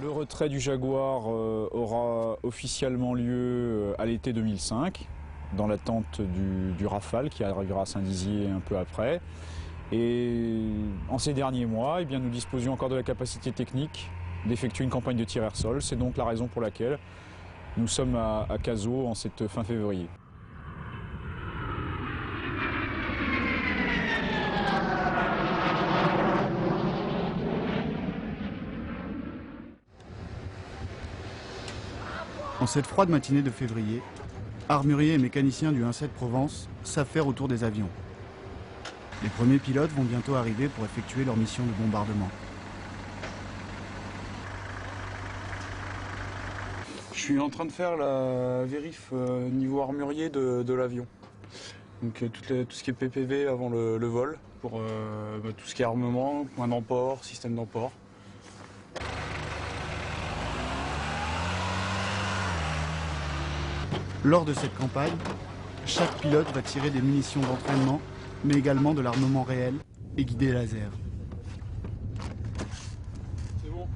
Le retrait du Jaguar aura officiellement lieu à l'été 2005, dans l'attente du Rafale qui arrivera à Saint-Dizier un peu après. Et en ces derniers mois, eh bien, nous disposions encore de la capacité technique d'effectuer une campagne de tir air-sol. C'est donc la raison pour laquelle nous sommes à Cazaux en cette fin février. En cette froide matinée de février, armuriers et mécaniciens du 1-7 Provence s'affairent autour des avions. Les premiers pilotes vont bientôt arriver pour effectuer leur mission de bombardement. Je suis en train de faire la vérif niveau armurier de l'avion. Donc tout ce qui est PPV avant le vol, pour tout ce qui est armement, point d'emport, système d'emport. Lors de cette campagne, chaque pilote va tirer des munitions d'entraînement, mais également de l'armement réel et guidé laser. C'est bon.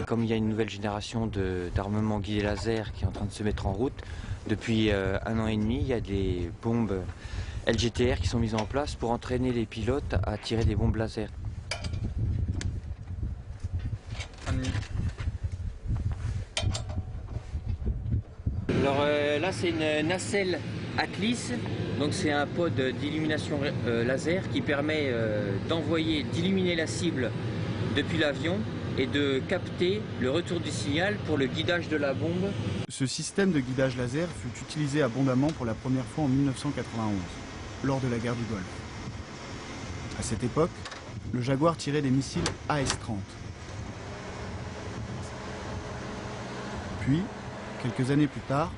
Comme il y a une nouvelle génération d'armement guidé laser qui est en train de se mettre en route, depuis 1 an et demi, il y a des bombes LGTR qui sont mises en place pour entraîner les pilotes à tirer des bombes laser. Alors là c'est une nacelle Atlas, donc c'est un pod d'illumination laser qui permet d'illuminer la cible depuis l'avion et de capter le retour du signal pour le guidage de la bombe. Ce système de guidage laser fut utilisé abondamment pour la première fois en 1991, lors de la guerre du Golfe. À cette époque, le Jaguar tirait des missiles AS-30. Puis, quelques années plus tard,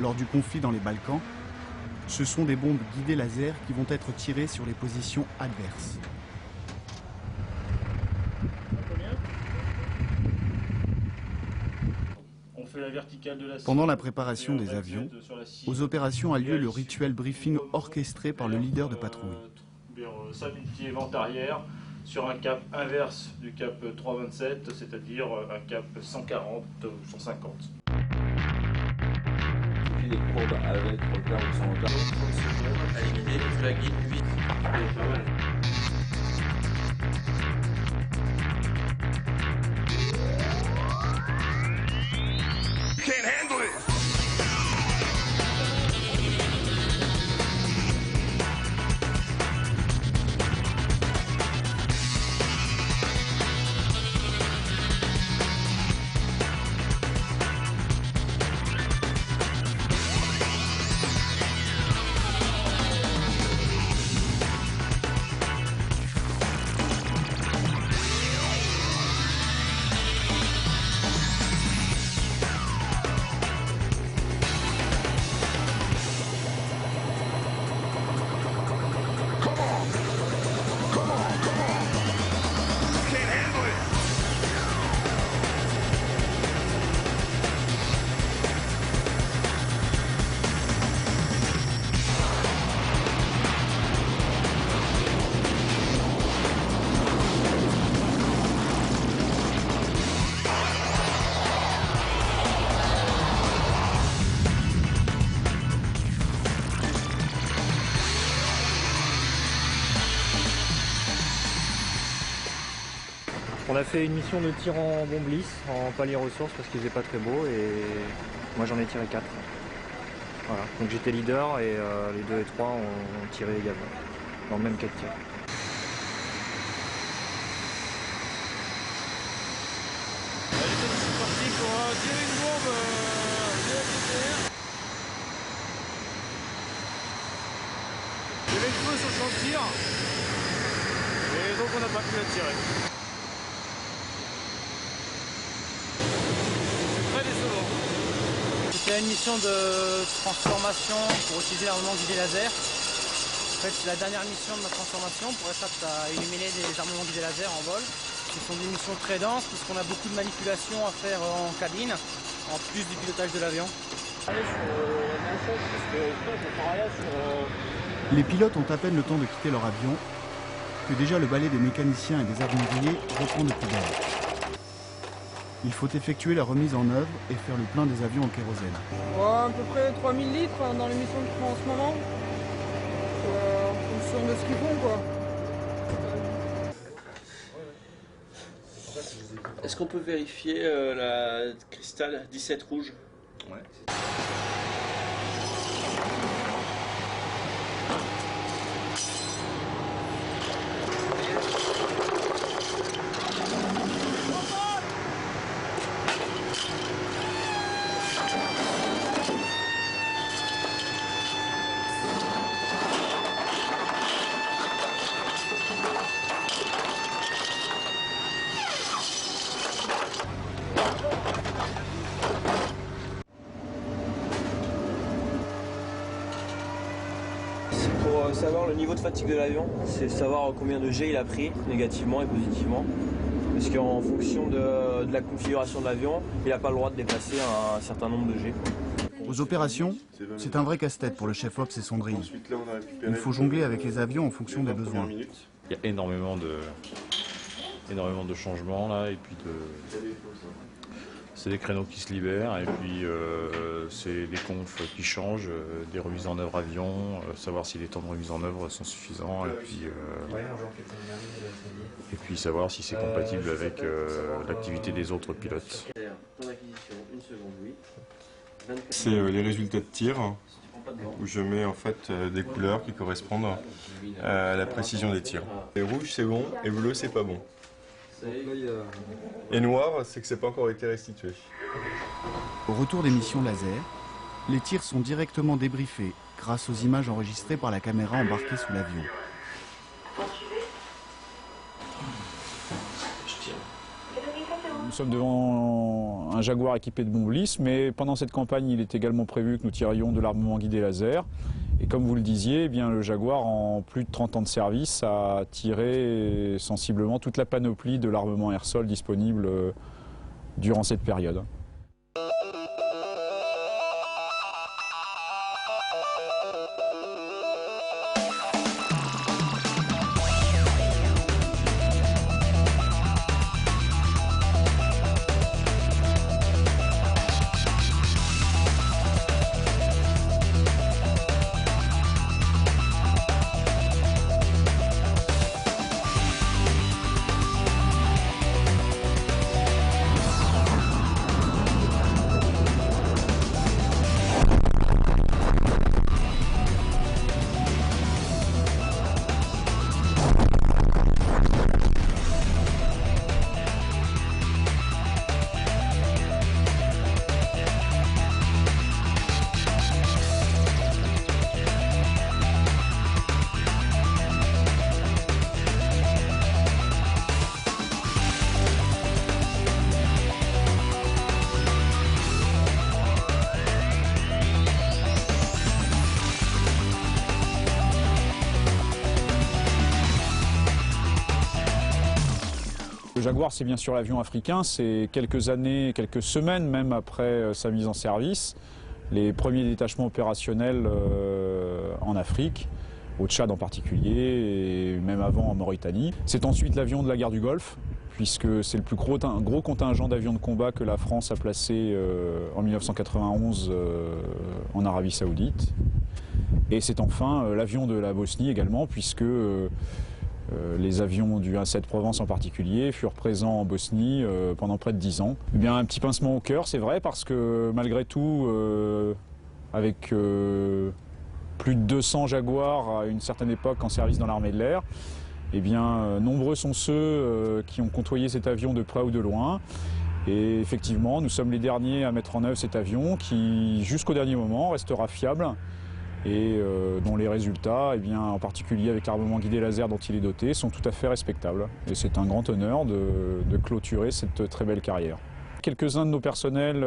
lors du conflit dans les Balkans, ce sont des bombes guidées laser qui vont être tirées sur les positions adverses. Pendant la préparation des avions, aux opérations a lieu le rituel briefing orchestré par le leader de patrouille. 5000 pieds vente arrière sur un cap inverse du cap 327, c'est-à-dire un cap 140 ou 150. Les courbes avec regard ou sans regard. À guider, je la guide 8. On a fait une mission de tir en bombe lisse, en palier ressources parce qu'il faisait pas très beau et moi j'en ai tiré 4. Voilà. Donc j'étais leader et les 2 et 3 ont tiré également, dans le même cas de tir. C'est parti pour tirer une bombe LGTR. Il y avait le feu sur le champ de tir et donc on n'a pas pu la tirer. C'était une mission de transformation pour utiliser l'armement guidé laser. En fait, c'est la dernière mission de ma transformation pour être apte à illuminer des armements guidés laser en vol. Ce sont des missions très denses puisqu'on a beaucoup de manipulations à faire en cabine, en plus du pilotage de l'avion. Les pilotes ont à peine le temps de quitter leur avion que déjà le balai des mécaniciens et des armuriers reprend de plus belle. Il faut effectuer la remise en œuvre et faire le plein des avions en kérosène. À peu près 3000 litres dans l'émission qu'ils font en ce moment. En fonction de ce qu'ils font, quoi. Est-ce qu'on peut vérifier la cristal 17 rouge? Ouais. Pour savoir le niveau de fatigue de l'avion, c'est savoir combien de G il a pris, négativement et positivement. Parce qu'en fonction de la configuration de l'avion, il n'a pas le droit de dépasser un certain nombre de G. Aux opérations, c'est un vrai casse-tête pour le chef Ops et son drill. Il faut jongler avec les avions en fonction des besoins. Il y a énormément de changements là, et puis c'est des créneaux qui se libèrent, et puis c'est des confs qui changent, des remises en œuvre avion, savoir si les temps de remise en œuvre sont suffisants, et puis savoir si c'est compatible avec l'activité des autres pilotes. C'est les résultats de tir, où je mets en fait des couleurs qui correspondent à la précision des tirs. Et rouge c'est bon, et bleu c'est pas bon. Et noir, c'est que c'est pas encore été restitué. Au retour des missions laser, les tirs sont directement débriefés grâce aux images enregistrées par la caméra embarquée sous l'avion. Nous sommes devant un Jaguar équipé de bombes lisses, mais pendant cette campagne, il est également prévu que nous tirions de l'armement guidé laser. Et comme vous le disiez, eh bien, le Jaguar, en plus de 30 ans de service, a tiré sensiblement toute la panoplie de l'armement air-sol disponible durant cette période. Le Jaguar, c'est bien sûr l'avion africain, c'est quelques années, quelques semaines même après sa mise en service, les premiers détachements opérationnels en Afrique, au Tchad en particulier, et même avant en Mauritanie. C'est ensuite l'avion de la guerre du Golfe, puisque c'est le plus gros contingent d'avions de combat que la France a placé en 1991 en Arabie Saoudite. Et c'est enfin l'avion de la Bosnie également, puisque les avions du 1-7 Provence en particulier furent présents en Bosnie pendant près de 10 ans. Eh bien, un petit pincement au cœur, c'est vrai, parce que malgré tout, avec plus de 200 Jaguars à une certaine époque en service dans l'armée de l'air, eh bien, nombreux sont ceux qui ont côtoyé cet avion de près ou de loin. Et effectivement, nous sommes les derniers à mettre en œuvre cet avion qui, jusqu'au dernier moment, restera fiable et dont les résultats, eh bien, en particulier avec l'armement guidé laser dont il est doté, sont tout à fait respectables. Et c'est un grand honneur de clôturer cette très belle carrière. Quelques-uns de nos personnels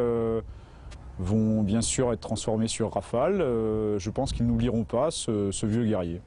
vont bien sûr être transformés sur Rafale. Je pense qu'ils n'oublieront pas ce vieux guerrier.